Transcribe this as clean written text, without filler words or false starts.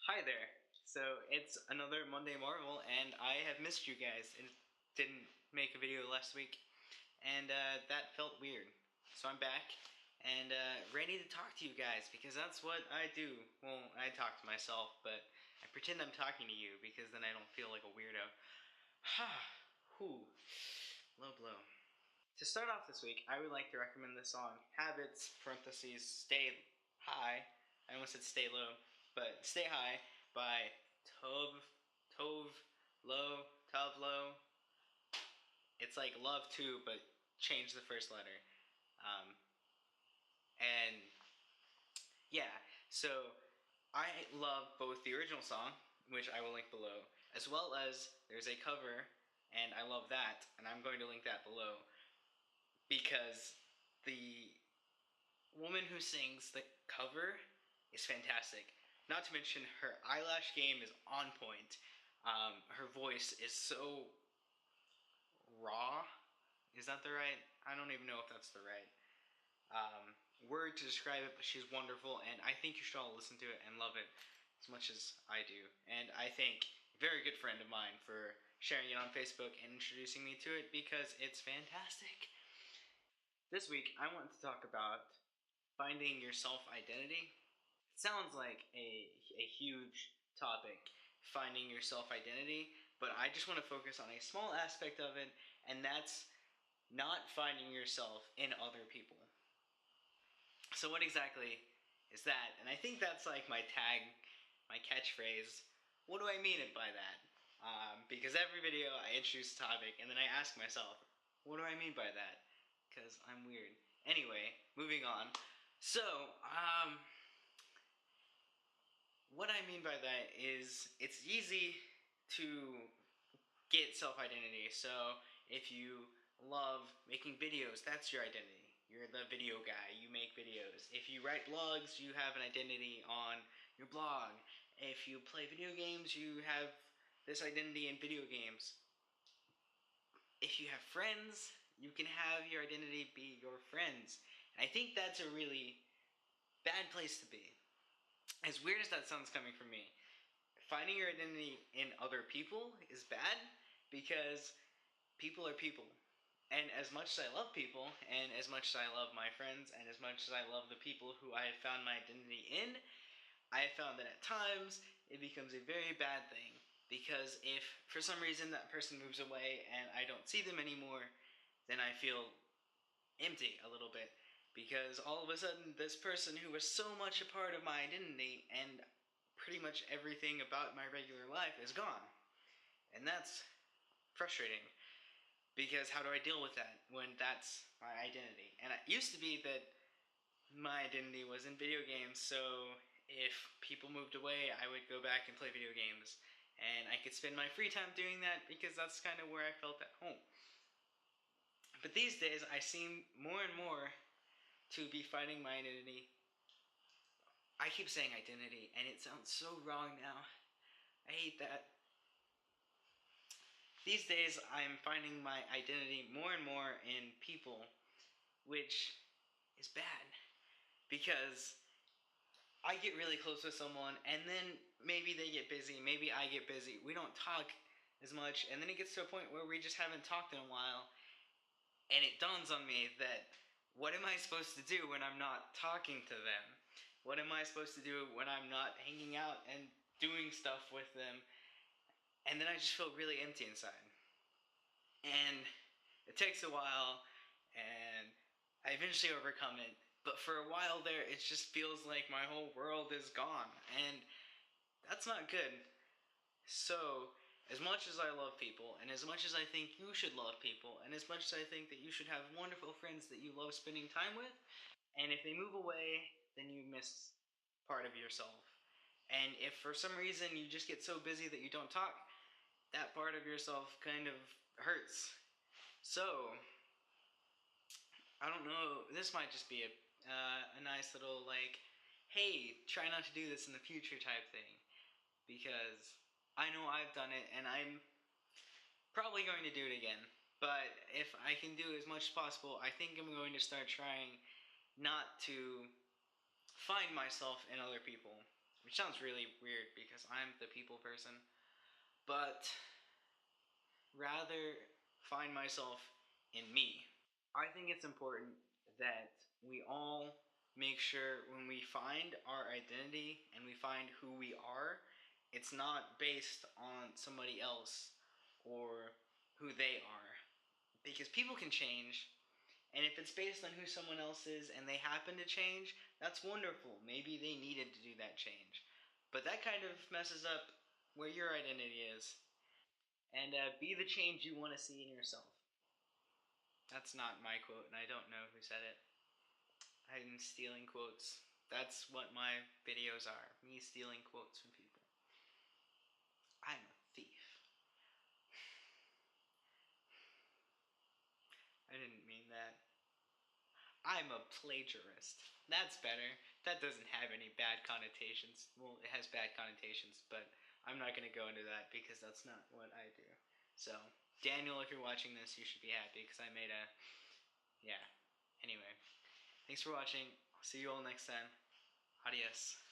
Hi there. So it's another Monday Marvel, and I have missed you guys. And didn't make a video last week, and that felt weird. So I'm back and ready to talk to you guys because that's what I do. Well, I talk to myself, but I pretend I'm talking to you because then I don't feel like a weirdo. Ha! Whew. Low blow. To start off this week, I would like to recommend the song Habits, parentheses, Stay High. I almost said Stay Low, but Stay High by Tove, Tove, Low, Tove Low. It's like love too, but change the first letter. Um, and yeah, so I love both the original song, which I will link below, as well as there's a cover, and I love that, and I'm going to link that below because the woman who sings the cover is fantastic. Not to mention her eyelash game is on point. Her voice is so raw. Is that the right? I don't even know if that's the right word to describe it, but she's wonderful, and I think you should all listen to it and love it as much as I do. And I thank a very good friend of mine for sharing it on Facebook and introducing me to it because it's fantastic. This week, I want to talk about finding your self-identity. It sounds like a huge topic, finding your self-identity, but I just want to focus on a small aspect of it, and that's not finding yourself in other people. So what exactly is that? And I think that's like my tag, my catchphrase. What do I mean it by that? Because every video I introduce a topic, and then I ask myself, what do I mean by that? Because I'm weird. Anyway, moving on. So, what I mean by that is it's easy to get self-identity. So if you love making videos, that's your identity. You're the video guy, you make videos. If you write blogs, you have an identity on your blog. If you play video games, you have this identity in video games. If you have friends, you can have your identity be your friends. And I think that's a really bad place to be. As weird as that sounds coming from me, finding your identity in other people is bad because people are people. And as much as I love people, and as much as I love my friends, and as much as I love the people who I have found my identity in, I have found that at times it becomes a very bad thing. Because if for some reason that person moves away and I don't see them anymore, then I feel empty a little bit. Because all of a sudden, this person who was so much a part of my identity and pretty much everything about my regular life is gone. And that's frustrating. Because how do I deal with that when that's my identity? And it used to be that my identity was in video games, so if people moved away, I would go back and play video games. And I could spend my free time doing that because that's kind of where I felt at home. But these days, I seem more and more to be finding my identity. I keep saying identity, and it sounds so wrong now. I hate that. These days, I'm finding my identity more and more in people, which is bad. Because I get really close with someone, and then maybe they get busy, maybe I get busy. We don't talk as much, and then it gets to a point where we just haven't talked in a while, and it dawns on me that what am I supposed to do when I'm not talking to them? What am I supposed to do when I'm not hanging out and doing stuff with them? And then I just feel really empty inside. And it takes a while, and I eventually overcome it. But for a while there, it just feels like my whole world is gone. And that's not good. So, as much as I love people, and as much as I think you should love people, and as much as I think that you should have wonderful friends that you love spending time with, and if they move away, then you miss part of yourself. And if for some reason you just get so busy that you don't talk, that part of yourself kind of hurts. So, I don't know, this might just be a nice little, like, hey, try not to do this in the future type thing. Because I know I've done it, and I'm probably going to do it again. But if I can do as much as possible, I think I'm going to start trying not to find myself in other people. which sounds really weird because I'm the people person, but rather find myself in me. I think it's important that we all make sure when we find our identity and we find who we are, it's not based on somebody else or who they are. Because people can change, and if it's based on who someone else is and they happen to change, that's wonderful. Maybe they needed to do that change. But that kind of messes up where your identity is. And be the change you want to see in yourself. That's not my quote, and I don't know who said it. I'm stealing quotes. That's what my videos are. Me stealing quotes from people. I'm a thief. I didn't mean that. I'm a plagiarist. That's better. That doesn't have any bad connotations. Well, it has bad connotations, but I'm not going to go into that because that's not what I do. So, Daniel, if you're watching this, you should be happy because I made a. Yeah. Anyway, thanks for watching. I'll see you all next time. Adios.